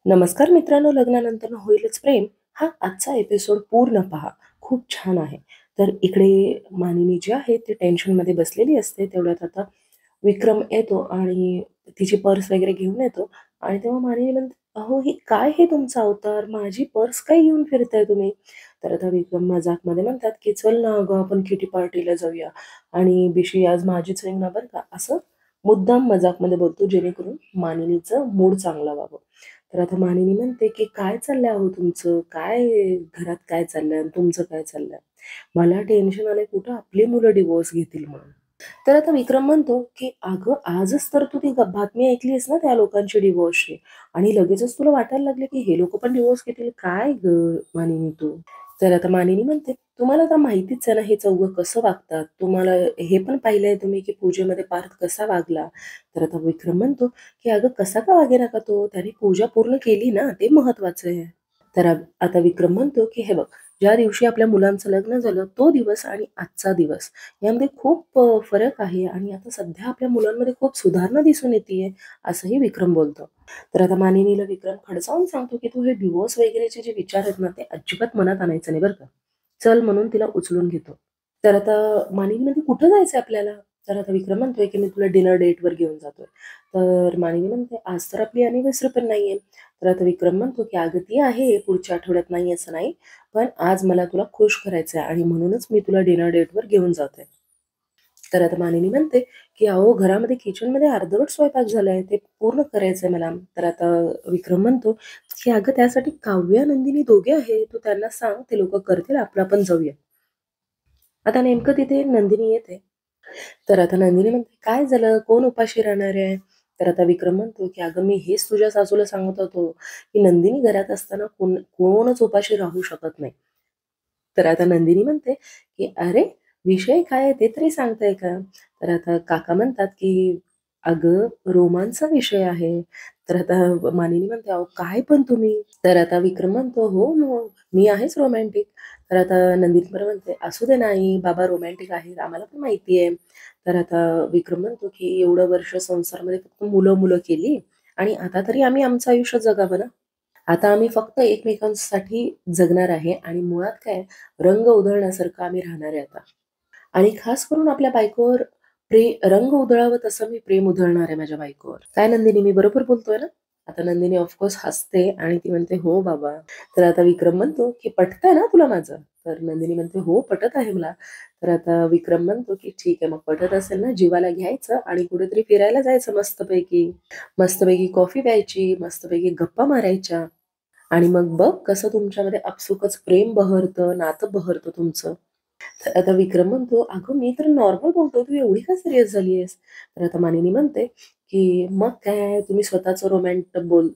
नमस्कार मित्रांनो, लग्नानंतर होईलच प्रेम हा आजचा एपिसोड पूर्ण पहा. खूप छान आहे. तर इकडे मानिनी जी आहे ती टेन्शनमध्ये बसलेली असते. तेवढ्यात आता विक्रम येतो आणि तिची पर्स वगैरे घेऊन येतो आणि तेव्हा मानिनी म्हणते, "अहो, हे काय हे तुमचा अवतार? माझी पर्स काय घेऊन फिरताय तुम्ही?" तर आता विक्रम मजाकमध्ये म्हणतात, की "चल ना अगं, आपण किटी पार्टीला जाऊया आणि बिशी आज माझीच रिंग ना बरं का." असं मुद्दाम मजाकमध्ये बोलतो जेणेकरून मानिनीचं मूड चांगला व्हावं. तर आता मानिनी म्हणते, की "काय चाललंय अहो तुमचं? काय घरात काय चाललंय आणि तुमचं काय चाललंय? मला टेन्शन आलंय कुठं आपली मुलं डिव्होर्स घेतील म्हणून." तर आता विक्रम म्हणतो, की "अगं आजच तर तू ती बातमी ऐकलीस ना त्या लोकांची डिव्होर्सची आणि लगेचच तुला वाटायला लागलं, की हे लोकं पण डिव्होर्स घेतील. काय गं मानिनी तू?" तर आता मानिनी म्हणते, "तुम्हाला तर माहितीच आहे ना हे चौघं कसं वागतात. तुम्हाला हे पण पाहिलंय तुम्ही, की पूजेमध्ये पार्थ कसा वागला." तर आता विक्रम म्हणतो, की "अगं कसा का वागेना का तो? त्याने पूजा पूर्ण केली ना, ते महत्वाचं आहे." तर आता विक्रम म्हणतो, की "हे बघ, ज्या दिवशी आपल्या मुलांचं लग्न झालं तो दिवस आणि आजचा दिवस यामध्ये खूप फरक आहे आणि आता सध्या आपल्या मुलांमध्ये खूप सुधारणा दिसून येतीये," असंही विक्रम बोलतो. तर आता मानिनीला विक्रम खडसावून सांगतो, की "तू हे डिव्होर्स वगैरेचे जे विचार आहेत ना, ते अजिबात मनात आणायचं नाही बरं का. चल," म्हणून तिला उचलून घेतो. तर आता मानिनी म्हणते, "कुठं जायचंय आपल्याला?" तर आता विक्रम म्हणतोय, की "मी तुला डिनर डेटवर घेऊन जातोय." तर मानिनी म्हणते, "आज तर आपली अॅनिव्हर्सरी पण नाहीये." तर आता विक्रम म्हणतो, की "अगं ती आहे, पुढच्या आठवड्यात नाही असं नाही. पण आज मला तुला खुश करायचं आहे आणि म्हणूनच मी तुला डिनर डेटवर घेऊन जाते." तर आता मानिनी म्हणते, की "अहो घरामध्ये किचनमध्ये अर्धवट स्वयंपाक झालाय, ते पूर्ण करायचंय मला." तर आता विक्रम म्हणतो, की "अगं त्यासाठी काव्या, नंदिनी दोघे आहे. तू त्यांना सांग, ते लोकं करतील, आपलं आपण जाऊया." आता नेमकं तिथे नंदिनी येते. तर आता नंदिनी म्हणते, "काय झालं? कोण उपाशी राहणार आहे?" तर आता विक्रम म्हणतो, की "अगं मी हेच तुझ्या सासूला सांगत होतो, की नंदिनी घरात असताना कोणच उपाशी राहू शकत नाही." तर आता नंदिनी म्हणते, की "अरे, विषय काय आहे ते तरी सांगताय का?" तर आता काका म्हणतात, की "अगं, रोमांसचा विषय आहे." तर आता मानिनी म्हणते, "अहो काय पण तुम्ही?" तर आता विक्रम म्हणतो, "हो, मग मी आहेच रोमॅन्टिक." तर आता नंदिनी पण म्हणते, "असू दे ना आई, बाबा रोमॅन्टिक आहेत, आम्हाला पण माहिती आहे." तर आता विक्रम म्हणतो, की "एवढं वर्ष संसारामध्ये फक्त मुलं-मुलं केली आणि आता तरी आम्ही आमचं आयुष्य जगावं ना. आता आम्ही फक्त एकमेकांसाठी जगणार आहे आणि मुळात काय रंग उधळण्यासारखं आम्ही राहणार आहे आता." आणि खास करून आपल्या बायकोवर रंग उधळावं तसं मी प्रेम उधळणार आहे माझ्या बायकोवर. काय नंदिनी मी बरोबर बोलतोय ना? आता नंदिनी ऑफकोर्स हसते आणि ती म्हणते, "हो बाबा." तर आता विक्रम म्हणतो, की "पटतंय ना तुला माझं?" तर नंदिनी म्हणते, "हो, पटत आहे मला." तर आता विक्रम म्हणतो, की "ठीक आहे, मग पटत असेल ना, जीवाला घ्यायचं आणि कुठेतरी फिरायला जायचं मस्तपैकी. मस्तपैकी कॉफी प्यायची, मस्तपैकी गप्पा मारायच्या आणि मग बघ कसं तुमच्यामध्ये आपसुकच प्रेम बहरतं, नातं बहरतं तुमचं." तर आता विक्रम म्हणतो, "अगं मी तर नॉर्मल बोलतोय, तू एवढी का सीरियस झाली आहेस?" तर आता मानिनी म्हणते, की "मग काय तुम्ही स्वतःचं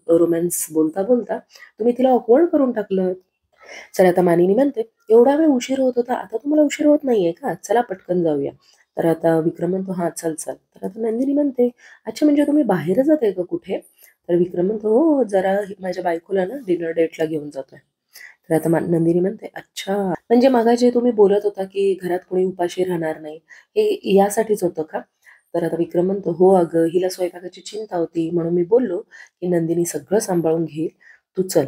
रोमॅन्स बोलता-बोलता तुम्ही तिला ऑकवर्ड करून टाकलं." तर आता मानिनी म्हणते, "एवढा वेळ उशीर होत होता, आता तुम्हाला उशीर होत नाहीये का? चला पटकन जाऊया." तर आता विक्रम म्हणतो, "हां, चल, चल." तर आता नंदिनी म्हणते, "अच्छा म्हणजे तुम्ही बाहेर जाताय का कुठे?" तर विक्रम म्हणतो, "हो, जरा माझ्या बायकोला ना डिनर डेटला घेऊन जातोय." तर आता नंदिनी म्हणते, "अच्छा, म्हणजे मगाशी तुम्ही बोलत होता, की घरात कोणी उपाशी राहणार नाही, हे यासाठीच होतं का?" तर आता विक्रम म्हणतो, "हो अगं, हिला स्वयंपाकाची चिंता होती, म्हणून मी बोललो, की नंदिनी सगळं सांभाळून घेईल, तू चल."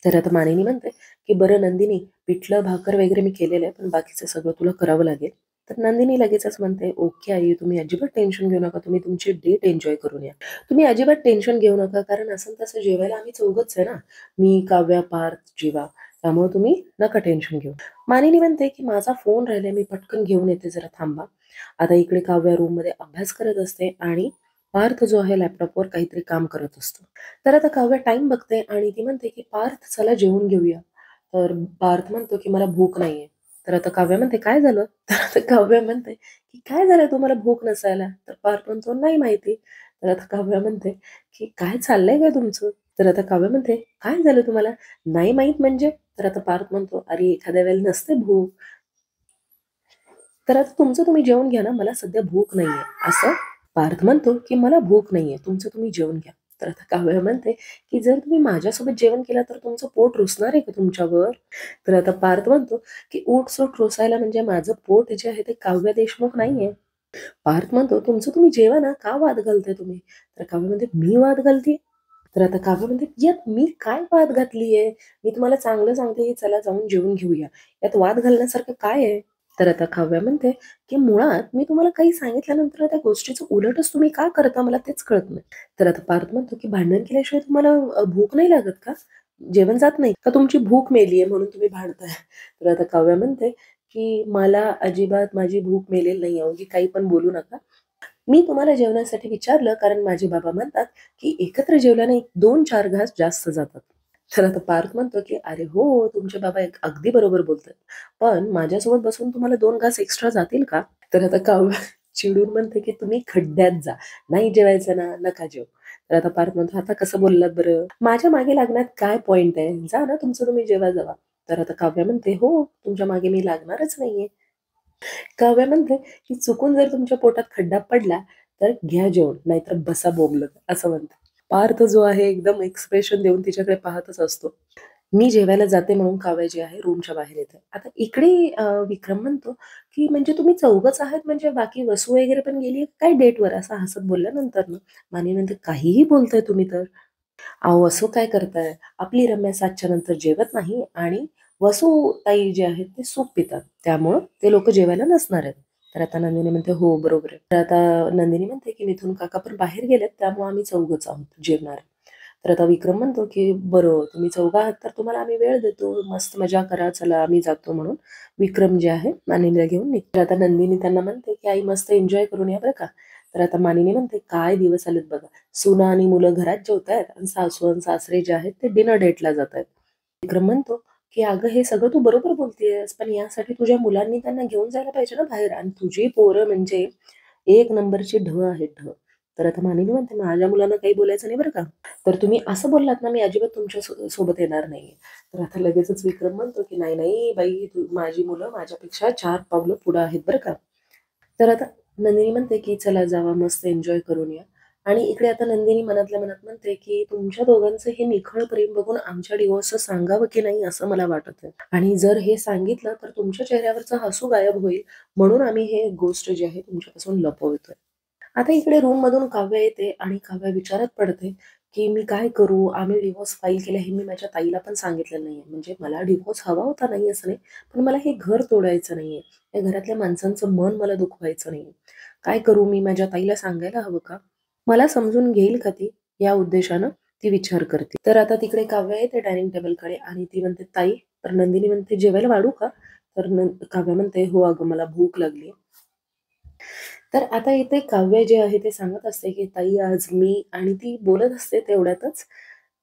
तर आता मानिनी म्हणते, की "बरं नंदिनी, पिठलं भाकर वगैरे मी केलेलं आहे, पण बाकीचं सगळं तुला करावं लागेल." तर नंदिनी लगेचच म्हणते, "ओके आई, तुम्ही अजिबात टेन्शन घेऊ नका. तुम्ही तुमची डेट एन्जॉय करून या. तुम्ही अजिबात टेन्शन घेऊ नका, कारण असं तसं जेवायला आम्ही चौघंच आहे ना. मी, काव्या, पार्थ, जीवा. त्यामुळे तुम्ही नका टेन्शन घेऊ." मानिनी म्हणते, की "माझा फोन राहिलाय, मी पटकन घेऊन येते, जरा थांबा." आता इकडे काव्या रूममध्ये अभ्यास करत असते आणि पार्थ जो आहे लॅपटॉपवर काहीतरी काम करत असतो. तर आता काव्या टाईम बघते आणि ती म्हणते, की "पार्थ चला जेवून घेऊया." तर पार्थ म्हणतो, की "मला भूक नाहीये." तर आता काव्या म्हणते, "काय झालं?" तर आता काव्या म्हणते, की "काय झालंय तुम्हाला भूक नसायला?" तर पार्थ म्हणतो, "नाही माहिती." तर आता काव्या म्हणते, की "काय चाललंय काय तुमचं?" तर आता काव्या म्हणते, "काय झालं तुम्हाला?" "नाही माहीत म्हणजे?" तर आता पार्थ म्हणतो, "अरे एखाद्या वेळेला नसते भूक. तर आता तुमचं तुम्ही जेवून घ्या ना, मला सध्या भूक नाहीये." असं पार्थ म्हणतो, की "मला भूक नाहीये, तुमचं तुम्ही जेवून घ्या." तर आता काव्या म्हणते, की "जर तुम्ही माझ्यासोबत जेवण केलं तर तुमचं पोट रुसणार आहे का तुमच्यावर?" तर आता पार्थ म्हणतो, की "ऊठ-सूट रुसायला म्हणजे माझं पोट जे आहे ते काव्या देशमुख नाहीये." पार्थ म्हणतो, "तुमचं तुम्ही जेवा ना, का वाद घालताय तुम्ही?" तर काव्या म्हणते, "मी वाद घालतीये?" तर आता काव्य म्हणते, "यात मी काय वाद घातलीये? मी तुम्हाला चांगलं सांगते, की चला जाऊन जेवून घेऊया. यात वाद घालण्यासारखं काय आहे?" तर आता काव्य म्हणते, की "मुळात मी तुम्हाला काही सांगितल्यानंतर त्या गोष्टीचं उलटच तुम्ही का करता मला तेच कळत नाही." तर आता पार्थ म्हणतो, की "भांडण केल्याशिवाय तुम्हाला भूक नाही लागत का? जेवण जात नाही का? तुमची भूक मेलीये म्हणून तुम्ही भांडताय?" तर आता काव्य म्हणते, की "मला अजिबात माझी भूक मेलेली नाहीये. उगी काही पण बोलू नका. मी तुम्हाला जेवण्यासाठी विचारलं कारण माझे बाबा म्हणतात, की एकत्र जेवल्याने 2-4 घास जास्त जातात." तर आता पार्थ म्हणतो, की "अरे हो, तुमचे बाबा अगदी बरोबर बोलतात. पण माझ्यासोबत बसून तुम्हाला 2 घास एक्स्ट्रा जातील का?" तर आता काव्य चिडून म्हणते, की "तुम्ही खड्ड्यात जा. नाही जेवायचं ना, नका जेवू." तर आता पार्थ म्हणतो, "आता कसं बोललात बरं? माझ्या मागे लागण्यात काय पॉइंट आहे? जा ना तुमचं तुम्ही जेवा जावा." तर आता काव्य म्हणते, "हो, तुमच्या मागे मी लागणारच नाहीये." काव्या म्हणते, की चुकून जर तुमच्या पोटात खड्डा पडला, तर घ्या जेवून, नाहीतर बसा बोंबलत, असं म्हणते. पार्थ जो आहे एकदम एक्सप्रेशन देऊन तिच्याकडे पाहतच असतो. मी जेवायला जाते म्हणून काव्या जी आहे रूमच्या बाहेर येते. आता इकडे विक्रम म्हणतो, की "म्हणजे तुम्ही चौघंच आहात म्हणजे बाकी वसू वगैरे पण गेली काय डेटवर?" असं हसत बोलल्यानंतर ना, मानी म्हणते, "काहीही बोलताय तुम्ही तर." अहो, असं काय करताय? आपली रम्या 7च्या नंतर जेवत नाही आणि वसुताई जे आहेत ते सूप पितात. त्यामुळं ते लोकं जेवायला नसणार आहेत. तर आता नंदिनी म्हणते, "हो, बरोबर आहे." तर आता नंदिनी म्हणते, की "मिथून काका पण बाहेर गेलेत, त्यामुळे आम्ही चौघंच आहोत जेवणारे." तर आता विक्रम म्हणतो, की "बरं, तुम्ही चौघं आहात तर तुम्हाला आम्ही वेळ देतो. मस्त मजा करा. चला, आम्ही जातो." म्हणून विक्रम जे आहे मानिनीला घेऊन निघतो. तर आता नंदिनी त्यांना म्हणते, की "आई मस्त एन्जॉय करून या बरं का." तर आता मानिनी म्हणते, "काय दिवस आलेत बघा. सुना आणि मुलं घरात जेवतायत आणि सासू आणि सासरे जे आहेत ते डिनर डेटला जातायत." विक्रम म्हणतो, की "अगं हे सगळं तू बरोबर बोलतेयस, पण यासाठी तुझ्या मुलांनी त्यांना घेऊन जायला पाहिजे ना बाहेर आणि तुझी पोरं म्हणजे एक नंबरची आहेत ढ." तर आता मानिनी म्हणते, "माझ्या मुलांना काही बोलायचं नाही बरं का. तर तुम्ही असं बोललात ना, मी अजिबात तुमच्या सोबत येणार नाहीये." तर आता लगेचच विक्रम म्हणतो, की "नाही, नाही बाई, माझी मुलं माझ्यापेक्षा 4 पावलं पुढं आहेत बरं का." तर आता नंदिनी म्हणते, की "चला जावा मस्त एन्जॉय करून या." आणि इकडे आता नंदिनी मनातल्या मनात म्हणते, की "तुमच्या दोघांचं हे निखळ प्रेम बघून आमच्या डिव्होर्सचं सांगावं की नाही असं मला वाटत आहे. आणि जर हे सांगितलं तर तुमच्या चेहऱ्यावरचं हसू गायब होईल म्हणून आम्ही हे गोष्ट जी आहे तुमच्यापासून लपवतोय." आता इकडे रूममधून काव्या येते आणि काव्या विचारात पडते, की "मी काय करू? आम्ही डिव्होर्स फाईल केला हे मी माझ्या ताईला पण सांगितलेलं नाहीये. म्हणजे मला डिव्होर्स हवा होता नाही असं नाही, पण मला हे घर तोडायचं नाहीये. या घरातल्या माणसांचं मन मला दुखवायचं नाहीये. काय करू मी माझ्या ताईला सांगायला हवं का? मला समजून घेईल का ती? या उद्देशानं ती विचार करते." तर आता तिकडे काव्या येते डायनिंग टेबलकडे आणि ती म्हणते, "ताई." तर नंदिनी म्हणते, "जेवायला वाढू का?" तर काव्या म्हणते, "हो अगं मला भूक लागली." तर आता इथे काव्य जे आहे ते सांगत असते, की "ताई आज मी" आणि ती बोलत असते तेवढ्यातच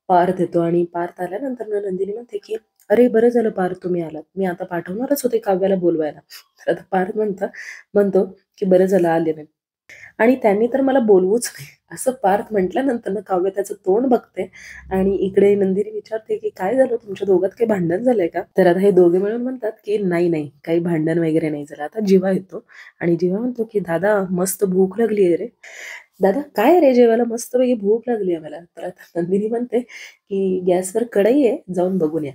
पार्थ येतो आणि पार्थ आल्यानंतर ना नंदिनी म्हणते, की "अरे बरं झालं पार्थ तुम्ही आलात. मी आता पाठवणारच होते काव्याला बोलवायला." तर आता पार्थ म्हणतो, की "बरं झालं आले नाही." आणि त्यांनी तर मला बोलवूच नाही, असं पार्थ म्हटल्यानंतर ना काव्य त्याचं तोंड बघते आणि इकडे नंदिनी विचारते, की "काय झालं तुमच्या दोघात काही भांडण झालंय का?" तर आता हे दोघे मिळून म्हणतात, की "नाही, नाही, काही भांडण वगैरे नाही झालं." आता जीवा येतो आणि जीवा म्हणतो, की "दादा मस्त भूक लागली आहे रे." "दादा काय रे जेवायला मस्तपैकी भूक लागली आहे मला." तर आता नंदिनी म्हणते, की "गॅसवर कढई आहे, जाऊन बघून या."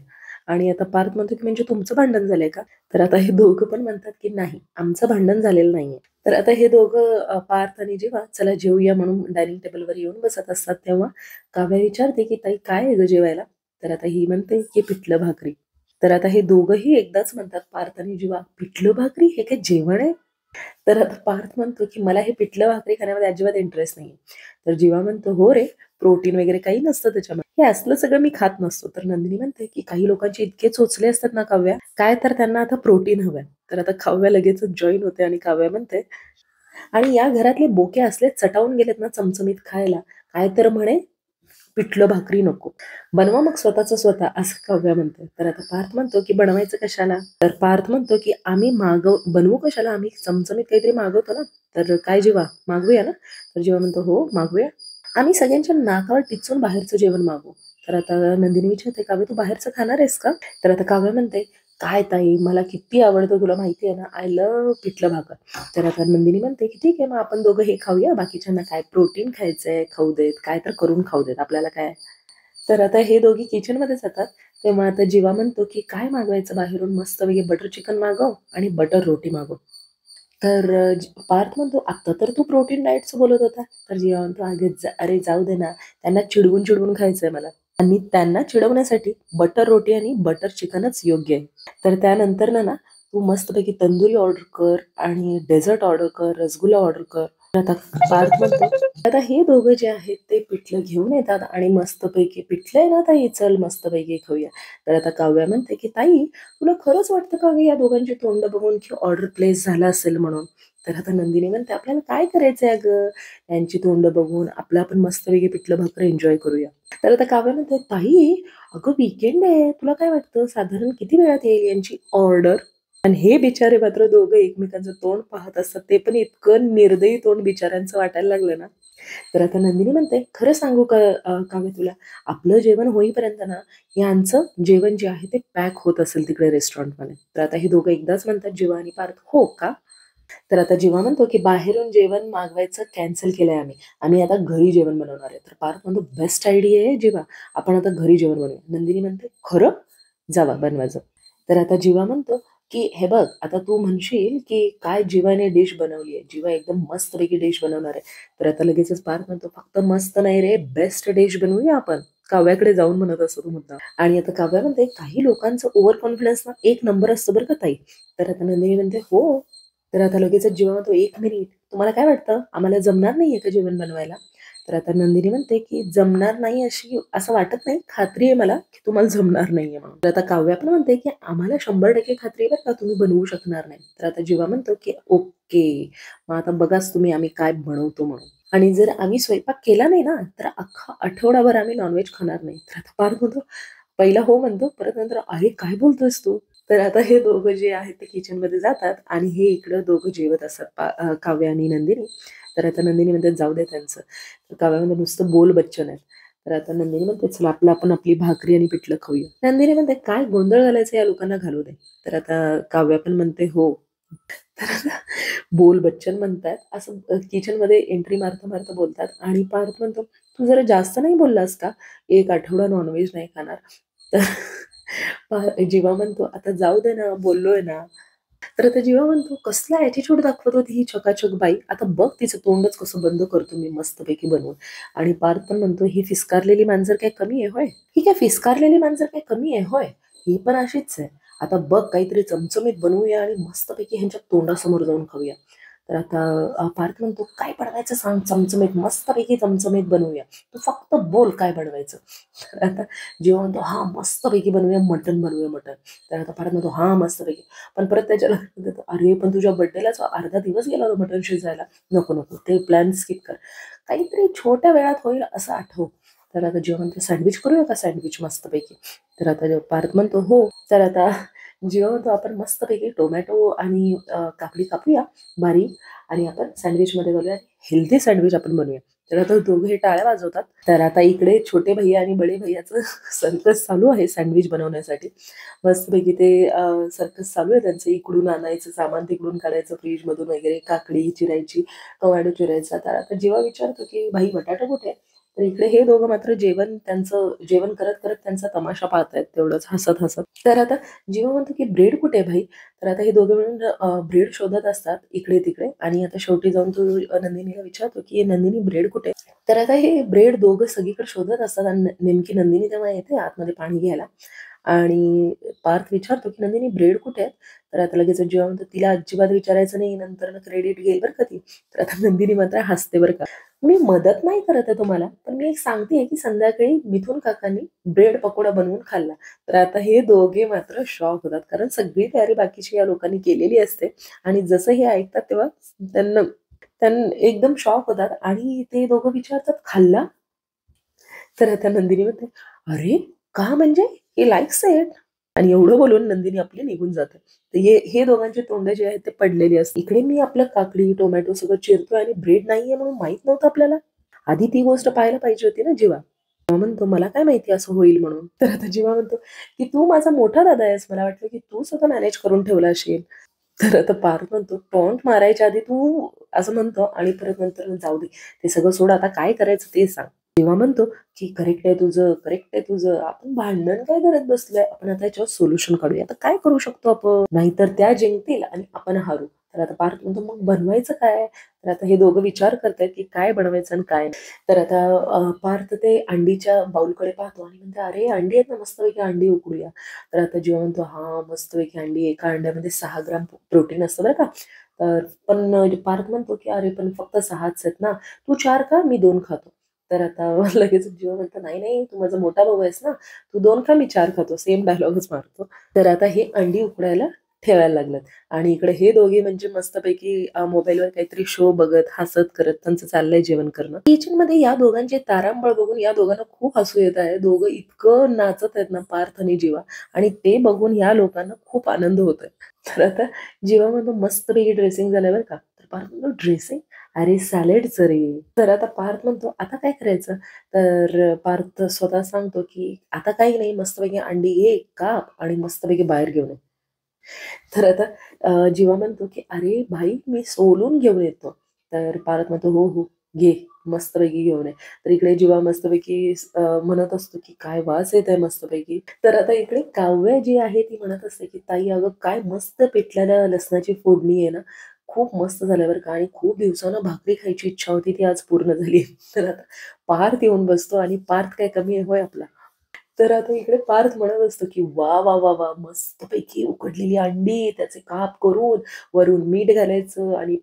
आणि आता पार्थ म्हणतो, की "म्हणजे तुमचं भांडण झालंय का?" तर आता हे दोघं पण म्हणतात, की "नाही, आमचं भांडण झालेलं नाहीये." तर आता हे दोघं पार्थ आणि जीवा चला जेवूया म्हणून डायनिंग टेबलवर येऊन बसत असतात तेव्हा काव्या विचारते, की "ताई काय आहे गं जेवायला?" तर आता ही म्हणते, की "पिठलं भाकरी." तर आता हे दोघंही एकदाच म्हणतात पार्थ आणि जीवा, "पिठलं भाकरी हे काय जेवण आहे?" तर आता पार्थ म्हणतो, की "मला हे पिठलं भाकरी खाण्यामध्ये अजिबात इंटरेस्ट नाहीये." तर जीवा म्हणतो, "हो रे, प्रोटीन वगैरे काही नसतं त्याच्यामध्ये. हे असलं सगळं मी खात नसतो." तर नंदिनी म्हणते, की "काही लोकांचे इतके चोचले असतात ना काव्या, काय तर त्यांना आता प्रोटीन हवंय." तर आता काव्या लगेचच जॉइन होते आणि काव्या म्हणते, "आणि या घरातले बोके असले चटावून गेलेत ना चमचमीत खायला, काय तर म्हणे पिठलं भाकरी नको. बनवा मग स्वतःचं स्वतः." असं काव्या म्हणते. तर आता पार्थ म्हणतो, की "बनवायचं कशाला?" तर पार्थ म्हणतो, की "आम्ही बनवू कशाला? आम्ही चमचमीत काहीतरी मागवतो ना." तर "काय जीवा मागवूया ना?" तर जीवा म्हणतो, "हो, मागवूया." "आम्ही सगळ्यांच्या नाकावर टिचून बाहेरचं जेवण मागवू." तर आता नंदिनी विचारते, "काव्य तू बाहेरचं खाणार आहेस का?" तर आता काव्य म्हणते, "काय ताई मला किती आवडतं तुला माहिती आहे ना, आय लव्ह पिठलं भाकर." तर आता नंदिनी म्हणते, की "ठीक आहे मग आपण दोघं हे खाऊया, बाकीच्यांना काय प्रोटीन खायचंय खाऊ देत, काय तर करून खाऊ देत, आपल्याला काय." तर आता हे दोघी किचनमध्ये जातात. तेव्हा आता जीवा म्हणतो, की "काय मागवायचं बाहेरून? मस्तपैकी बटर चिकन मागव आणि बटर रोटी मागव." तर पार्थ म्हणतो, "आत्ता तर तू प्रोटीन डाएटचं बोलत होता." तर जीवा म्हणतो, "अरे जाऊ दे ना, त्यांना चिडवून-चिडवून खायचंय मला आणि त्यांना चिडवण्यासाठी बटर रोटी आणि बटर चिकनच योग्य आहे. तर त्यानंतर ना तू मस्तपैकी तंदुरी ऑर्डर कर आणि डेझर्ट ऑर्डर कर, रसगुल्ला ऑर्डर कर." तर आता पार्थ म्हणतो, आता हे दोघं जे आहेत ते पिठलं घेऊन येतात आणि मस्तपैकी, "पिठलं ना ताई, चल मस्तपैकी खाऊया." तर आता काव्या म्हणते, की "ताई, तुला खरंच वाटतं का गं या दोघांची तोंड बघून की ऑर्डर प्लेस झाला असेल म्हणून?" तर आता नंदिनी म्हणते, "आपल्याला काय करायचंय अगं, यांची तोंड बघून, आपलं आपण मस्तपैकी पिठलं भाकर एन्जॉय करूया." तर आता काव्या म्हणते, "ताई, अगं वीकेंड आहे, तुला काय वाटतं साधारण किती वेळात येईल यांची ऑर्डर?" आणि हे बिचारे मात्र दोघं एकमेकांचं तोंड पाहत असतात. ते पण इतकं निर्दयी तोंड बिचाऱ्यांचं वाटायला लागलं ना. तर आता नंदिनी म्हणते, "खरं सांगू का काव्य तुला, आपलं जेवण होईपर्यंत ना, यांचं जेवण जे आहे ते पॅक होत असेल तिकडे रेस्टॉरंटमध्ये." तर आता हे दोघं एकदाच म्हणतात, जीवा आणि पार्थ, "हो का?" तर आता जीवा म्हणतो, की "बाहेरून जेवण मागवायचं कॅन्सल केलंय आम्ही. आम्ही आता घरी जेवण बनवणार आहे." तर पार्थ म्हणतो, "बेस्ट आयडिया आहे जीवा. आपण आता घरी जेवण बनवूया." नंदिनी म्हणते, "खरं? जावा बनवा जा." तर आता जीवा म्हणतो, की "हे बघ, आता तू म्हणशील, की काय जीवाने डिश बनवली आहे. जीवा एकदम मस्तपैकी डिश बनवणार आहे." तर आता लगेचच पार्थ म्हणतो, "फक्त मस्त नाही रे, बेस्ट डिश बनवूया आपण." काव्याकडे जाऊन म्हणत असतो तो मुद्दा. आणि आता काव्या म्हणते, "काही लोकांचं ओव्हर कॉन्फिडन्स ना एक नंबर असतं बरं का ताई." तर आता नंदिनी म्हणते, "हो." तर आता लगेचच जीवा म्हणतो, "1 मिनिट, तुम्हाला काय वाटतं आम्हाला जमणार नाहीये का जेवण बनवायला?" तर आता नंदिनी म्हणते, की "जमणार नाही अशी असं वाटत नाही. खात्री आहे मला, की तुम्हाला जमणार नाहीये म्हणून." तर आता काव्या पण म्हणते, की "आम्हाला 100% खात्री आहे बरं का, तुम्ही बनवू शकणार नाही." तर आता जीवा म्हणतो, की "ओके, मग आता बघाच तुम्ही आम्ही काय बनवतो म्हणून. आणि जर आम्ही स्वयंपाक केला नाही ना, तर अख्खा आठवडाभर आम्ही नॉन खाणार नाही." तर आता पार्थ म्हणतो, पहिला हो म्हणतो, परत नंतर "अरे काय बोलतोयस तू?" तर आता हे दोघं जे आहेत ते किचनमध्ये जातात आणि हे इकडं दोघं जेवत असतात, काव्या आणि नंदिनी. तर आता नंदिनी म्हणते, "जाऊ दे त्यांचं." तर काव्या म्हणते, "नुसतं बोल बच्चन आहेत." तर आता नंदिनी म्हणते, "चला आपलं आपण आपली भाकरी आणि पिठलं खाऊया." नंदिनी म्हणते, "काय गोंधळ घालायचा या लोकांना घालू दे." तर आता काव्या पण म्हणते, "हो." तर आता बोल बच्चन म्हणतात असं किचनमध्ये एंट्री मारता मारता बोलतात आणि पार्थ म्हणतो, "तू जरा जास्त नाही बोललास का? 1 आठवडा नॉन-व्हेज नाही खाणार." तर जीवा म्हणतो, "आता जाऊ दे ना, बोललोय ना." तर आता जीवा म्हणतो, "कसला ॲटिट्यूड दाखवत होती ही चकाचक बाई. आता बघ तिचं तोंडच कसं बंद करतो मी मस्तपैकी बनवून." आणि पार्थ पण म्हणतो, "ही फिस्कारलेली मांजर काय कमी आहे होय? ही काय फिस्कारलेली मांजर काय कमी आहे होय? ही पण अशीच आहे. आता बघ काहीतरी चमचमीत बनवूया आणि मस्तपैकी ह्यांच्या तोंडासमोर जाऊन खाऊया." तर आता पार्थ म्हणतो, "काय बनवायचं सांग चमचमीत, मस्तपैकी चमचमीत बनवूया. तू फक्त बोल काय बनवायचं." तर आता जीवा म्हणतो, "हां, मस्तपैकी बनवूया मटण बनवूया मटण." तर आता पार्थ म्हणतो, "हां, मस्तपैकी." पण परत त्याच्या लक्षात येतं, "अरे पण तुझ्या बर्थडेलाच अर्धा दिवस गेला होता मटण शिजायला. नको, नको ते प्लॅन स्किप कर. काहीतरी छोट्या वेळात होईल असं आठव." तर आता जेव्हा म्हणतो, "सँडविच करूया का सँडविच मस्तपैकी?" तर आता जेव्हा पार्थ म्हणतो, "हो." तर आता जेव्हा म्हणतो, "आपण मस्तपैकी टोमॅटो आणि काकडी कापूया बारीक आणि आपण सँडविचमध्ये घालूया. हेल्दी सँडविच आपण बनवूया." तर आता दोघे टाळ्या वाजवतात. तर आता इकडे छोटे भैय्या आणि बडे भैय्याचं सर्कस चालू आहे सँडविच बनवण्यासाठी. मस्तपैकी ते सर्कस चालू आहे त्यांचं. इकडून आणायचं सामान, तिकडून काढायचं फ्रिजमधून वगैरे, काकडी चिरायची, टोमॅटो चिरायचा. तर आता जेव्हा विचारतो, की "भाई बटाटा कुठे आहे?" तर इकडे हे दोघं मात्र त्यांचं जेवण करत-करत त्यांचा तमाशा पाहतायत तेवढंच हसत-हसत. तर आता जेव्हा म्हणतो, की "ब्रेड कुठे आहे भाई?" तर आता हे दोघं मिळून ब्रेड शोधत असतात इकडे-तिकडे आणि आता शेवटी जाऊन तो नंदिनीला विचारतो, की "नंदिनी ब्रेड कुठे आहे?" तर आता हे ब्रेड दोघं सगळीकडे शोधत असतात आणि नेमकी नंदिनी तेव्हा येते आतमध्ये पाणी घ्यायला आणि पार्थ विचारतो, की "नंदिनी ब्रेड कुठे आहेत?" तर आता लगेच जेव्हा म्हणतो, "तिला अजिबात विचारायचं नाही, नंतर क्रेडिट घेईल बरं का ती." तर आता नंदिनी मात्र हसते बरं का. "मी मदत नाही करत आहे तुम्हाला, पण मी एक सांगतेय, की संध्याकाळी मिथुन काकांनी ब्रेड पकोडा बनवून खाल्ला." तर आता हे दोघे मात्र शॉक होतात. कारण सगळी तयारी बाकीची या लोकांनी केलेली असते आणि जसं हे ऐकतात तेव्हा त्यांना एकदम शॉक होतात आणि ते दोघं विचारतात, "खाल्ला?" तर आता नंदिनी म्हणते, "अरे का म्हणजे? He likes it." आणि एवढं बोलून नंदिनी आपली निघून जाते. तर हे दोघांची तोंड जी आहेत ते पडलेली असतात. इकडे मी आपलं काकडी, टोमॅटो सगळं चिरतोय आणि ब्रेड नाहीये म्हणून माहीत नव्हतं आपल्याला. आधी ती गोष्ट पाहायला पाहिजे होती ना जीवा. तेव्हा म्हणतो, "मला काय माहिती असं होईल म्हणून." तर आता जीवा म्हणतो, की "तू माझा मोठा दादा आहेस. मला वाटलं की तू सगळं मॅनेज करून ठेवलं असेल." तर आता पार्थ म्हणतो, "टॉन्ट मारायच्या आधी तू" असं म्हणतो आणि परत नंतर "जाऊ दे, ते सगळं सोड आता काय करायचं ते सांग." तेव्हा म्हणतो, की "करेक्ट आहे तुझं, करेक्ट आहे तुझं. आपण भांडण काय करत बसलोय? आपण आता याच्यावर सोल्युशन काढूया. आता काय करू शकतो आपण? नाहीतर त्या जिंकतील आणि आपण हारू." तर आता पार्थ म्हणतो मग बनवायचं काय? तर आता हे दोघं विचार करतायत की काय बनवायचं आणि काय नाही. तर आता पार्थ ते अंडीच्या बाउलकडे पाहतो आणि म्हणते अरे अंडी आहेत ना, मस्तपैकी अंडी उकडूया. तर आता जेव्हा म्हणतो हा मस्तपैकी अंडी, एका अंड्यामध्ये 6 ग्राम प्रोटीन असतं बरं का. तर पण पार्थ म्हणतो की अरे पण फक्त 6च आहेत ना, तू 4 खा, मी 2 खातो. तर आता लगेच जीवा म्हणतो नाही नाही, तू माझा मोठा भाऊ आहेस ना, तू 2 खा, मी 4 खातो. सेम डायलॉगच मारतो. तर आता हे अंडी उकडायला ठेवायला लागलं आणि इकडे हे दोघे म्हणजे मस्तपैकी मोबाईलवर काहीतरी शो बघत, हसत करत त्यांचं चाललंय जेवण करणं. किचन मध्ये या दोघांचे तारांबळ बघून या दोघांना खूप हसू येत आहे. दोघं इतकं नाचत आहेत ना, पार्थ आणि जीवा, आणि ते बघून या लोकांना खूप आनंद होतोय. तर आता जीवा म्हणतो मस्तपैकी ड्रेसिंग झालंय बरं का. तर पार्थ म्हणतो ड्रेसिंग, अरे सॅलेडचं रे. तर आता पार्थ म्हणतो आता काय करायचं? तर पार्थ स्वतः सांगतो की आता काही नाही, मस्तपैकी अंडी घे, काप आणि मस्तपैकी बाहेर घेऊन ये. तर आता जीवा म्हणतो की अरे भाई मी सोलून घेऊन येतो. तर पार्थ म्हणतो हो हो, घे, मस्तपैकी घेऊन ये. तर इकडे जीवा मस्तपैकी म्हणत असतो की काय वास येत आहे मस्तपैकी. तर आता इकडे काव्या जी आहे ती म्हणत असते की ताई अगं काय मस्त पेटलेल्या लसणाची फोडणी आहे ना, खूप मस्त झालं बरं का, आणि खूप दिवसानं भाकरी खायची इच्छा होती, ती आज पूर्ण झाली. तर आता पार्थ येऊन बसतो आणि पार्थ काय कमी आहे होय आपला. तर आता इकडे पार्थ म्हणत असतो की वा वा वा वा, मस्तपैकी उकडलेली अंडी, त्याचे काप करून वरून मीठ घालायचं आणि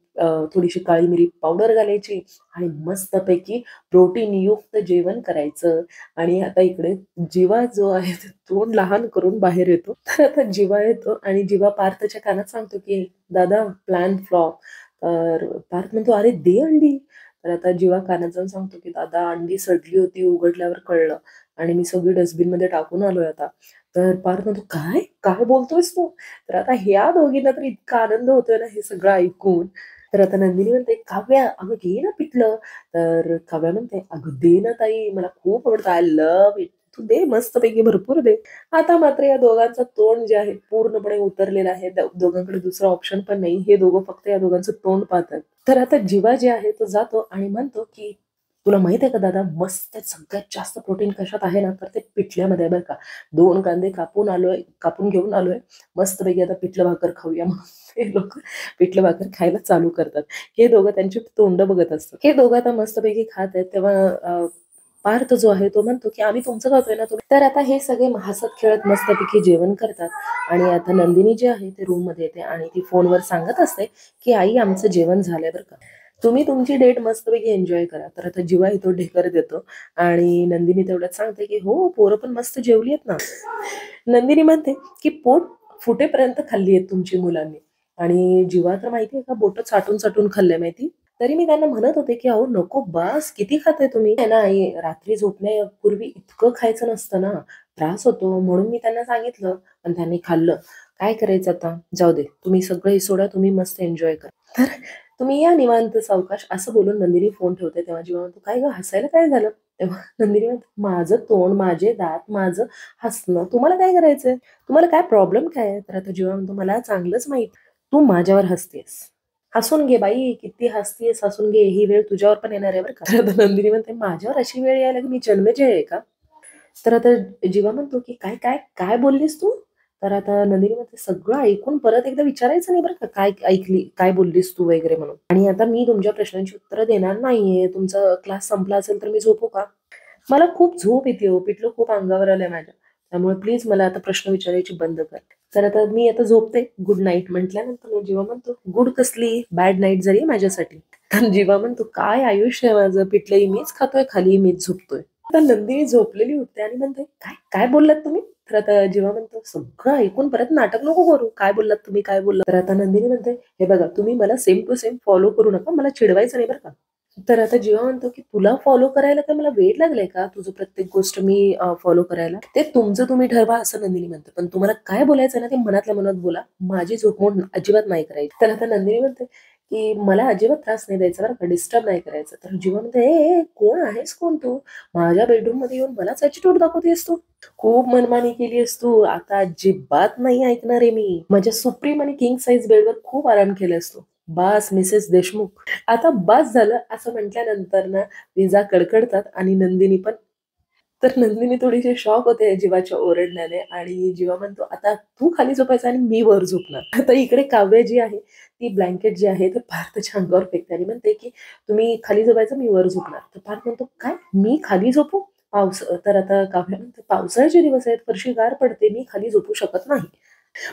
थोडीशी काळी मिरी पावडर घालायची आणि मस्तपैकी प्रोटीन युक्त जेवण करायचं. आणि आता इकडे जीवा जो आहे तो तोंड लहान करून बाहेर येतो. तर आता जीवा येतो आणि जीवा पार्थच्या कानात सांगतो की दादा प्लॅन फ्लॉप. तर पार्थ म्हणतो अरे दे अंडी. तर आता जीवा कानात जाऊन सांगतो की दादा अंडी सडली होती, उघडल्यावर कळलं आणि मी सगळी डस्टबिन मध्ये टाकून आलोय आता. तर पार्थ म्हणतो काय काय बोलतोयस तू? तर आता ह्या दोघींना तर इतका आनंद होतोय ना हे सगळं ऐकून. तर आता नंदिनी म्हणते काव्या अगं घे ना पिठलं. तर काव्या म्हणते अगं दे ना ताई, मला खूप आवडतं, आय लव्ह इट, तू दे मस्तपैकी भरपूर दे. आता मात्र या दोघांचं तोंड जे आहे पूर्णपणे उतरलेलं आहे. दोघांकडे दुसरा ऑप्शन पण नाही, हे दोघं फक्त या दोघांचं तोंड पाहतात. तर आता जीवा जे आहे तो जातो आणि म्हणतो की तुला माहित आहे का दादा, मस्त सगळ्यात जास्त प्रोटीन कशात आहे ना, तर ते पिठल्यामध्ये आहे बरं का. 2 कांदे कापून घेऊन आलोय, मस्तपैकी आता पिठलं भाकर खाऊया. मग ते लोक पिठलं भाकर खायला चालू करतात. हे दोघं त्यांची तोंड बघत असतात. हे दोघं आता मस्तपैकी खात आहेत तेव्हा पार्थ जो आहे तो म्हणतो की आम्ही तुमचं खातोय ना तुम्ही. तर आता हे सगळे हसत खेळत मस्तपैकी जेवण करतात. आणि आता नंदिनी जी आहे ते रूम मध्ये येते आणि ती फोनवर सांगत असते की आई आमचं जेवण झालंय बरं का, तुम्ही तुमची डेट मस्तपैकी एन्जॉय करा. तर आता जीवा तो ढेकर देतो आणि नंदिनी तेवढ्यात सांगते की हो पोरं पण मस्त जेवली आहेत ना. नंदिनी म्हणते की पोट फुटेपर्यंत खाल्ली आहेत तुमची मुलांनी. आणि जीवा तर माहितीये का बोट चाटून चाटून खाल्लंय माहिती. तरी मी त्यांना म्हणत होते की अहो नको बास, किती खाताय तुम्ही. आहे ना आई, रात्री झोपण्यापूर्वी इतकं खायचं नसतं ना, त्रास होतो, म्हणून मी त्यांना सांगितलं पण त्यांनी खाल्लं. काय करायचं आता, जाऊ दे, तुम्ही सगळं सोडा, तुम्ही मस्त एन्जॉय करा. तर तुम्ही या निवांत सावकाश, असं बोलून नंदिनी फोन ठेवते. तेव्हा जेव्हा म्हणतो काय ग हसायला काय झालं? तेव्हा नंदिनी म्हणते माझं तोंड, माझे दात, माझं हसणं तुम्हाला काय करायचंय? तुम्हाला काय प्रॉब्लेम काय आहे? तर आता जेव्हा म्हणतो मला चांगलंच माहित, तू माझ्यावर हसतेस. हसून घे बाई, किती हसतेस, हसून घे, ही वेळ तुझ्यावर पण येणार आहे बरं का. तर आता नंदिनी म्हणते माझ्यावर अशी वेळ यायला की मी जन्मजे आहे का? तर आता जीवा म्हणतो की काय काय काय बोललीस तू? तर आता नंदिनी म्हणते सगळं ऐकून परत एकदा विचारायचं नाही बरं का, काय ऐकली, काय बोललीस तू वगैरे म्हणून. आणि आता मी तुमच्या प्रश्नांची उत्तरं देणार नाहीये. तुमचा क्लास संपला असेल तर मी झोपू का? मला खूप झोप येते हो, पिठलं खूप अंगावर आलंय माझ्या. त्यामुळे प्लीज मला आता प्रश्न विचारायची बंद कर. तर आता मी आता झोपते. गुड नाईट म्हटल्यानंतर मग जीवा म्हणतो गुड कसली, बॅड नाईट झाली माझ्यासाठी. तर जीवा म्हणतो काय आयुष्य आहे माझं, पिठलंही मीच खातोय, खाली मीच झोपतोय. आता नंदिनी झोपलेली उठते आणि म्हणते काय काय बोललात तुम्ही? तर आता जेव्हा म्हणतो सगळं ऐकून परत नाटक नको करू, काय बोललात तुम्ही, काय बोललात. तर आता नंदिनी म्हणते हे बघा तुम्ही मला सेम टू सेम फॉलो करू नका, मला चिडवायचं नाही बरं का. तर आता जेव्हा म्हणतो की तुला फॉलो करायला काय मला वेळ लागलाय का, तुझं प्रत्येक गोष्ट मी फॉलो करायला, ते तुमचं तुम्ही ठरवा असं नंदिनी म्हणते. पण तुम्हाला काय बोलायचं ना ते मनातल्या मनात बोला, माझी झोपमोड अजिबात नाही करायची. तर आता नंदिनी म्हणते की मला अजिबात त्रास नाही द्यायचा बरं का, डिस्टर्ब नाही करायचं. तर जीवा म्हणते ए कोण आहेस, कोण तू, माझ्या बेडरूम मध्ये येऊन मलाच ऍटिट्यूड दाखवतेस तू, खूप मनमानी केलीस तू, आता अजिबात नाही ऐकणार आहे मी. माझ्या सुप्रीम आणि किंग साईज बेडवर खूप आराम केलास तू. बास मिसेस देशमुख, आता बास झालं असं म्हटल्यानंतर ना विजा कडकडतात आणि नंदिनी पण तर नंदिनी थोडीशी शॉक होते जीवाच्या ओरडण्याने आणि जीवा म्हणतो, "आता तू खाली झोपायचं आणि मी वर झोपणार." आता इकडे काव्य जी आहे, ती ब्लँकेट जे आहे ते पार्थच्या अंगावर फेकते आणि म्हणते, की "तुम्ही खाली झोपायचं, मी वर झोपणार." तर पार्थ म्हणतो, "काय? मी खाली झोपू?" तर आता काव्य म्हणते, "पावसाळ्याचे दिवस आहेत, फरशी गार पडते, मी खाली झोपू शकत नाही."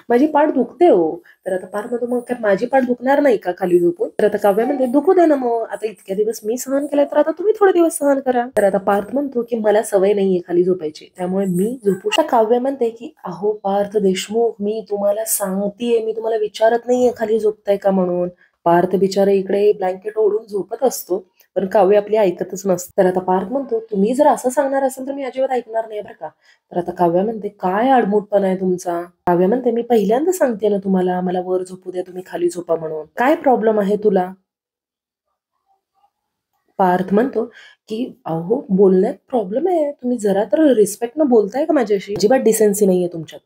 माझी पाठ दुखते हो. तर आता पार्थ म्हणतो, "मग काय माझी पाठ दुखणार नाही का खाली झोपून?" तर आता काव्य म्हणते, "दुखू दे ना मग. आता इतक्या दिवस मी सहन केलंय, तर आता तुम्ही थोडे दिवस सहन करा." तर आता पार्थ म्हणतो, की "मला सवय नाहीये खाली झोपायची, त्यामुळे मी झोपू." आता काव्य म्हणते, की "अहो पार्थ देशमुख, मी तुम्हाला सांगतेय, मी तुम्हाला विचारत नाहीये खाली झोपताय का म्हणून." पार्थ बिचारा इकडे ब्लँकेट ओढून झोपत असतो, पण काव्य आपली ऐकतच नसते. तर आता पार्थ म्हणतो, "तुम्ही जर असं सांगणार असाल, तर मी अजिबात ऐकणार नाही बरं का." तर आता काव्य म्हणते, "काय आडमुठपणा आहे तुमचा?" काव्य म्हणते, "मी पहिल्यांदा सांगते ना तुम्हाला, मला वर झोपू द्या, तुम्ही खाली झोपा म्हणून. काय प्रॉब्लेम आहे तुला?" पार्थ म्हणतो, की "अहो, बोलण्यात प्रॉब्लेम आहे. तुम्ही जरा तर रिस्पेक्टनं बोलताय का माझ्याशी? अजिबात डिसेन्सी नाहीये तुमच्यात."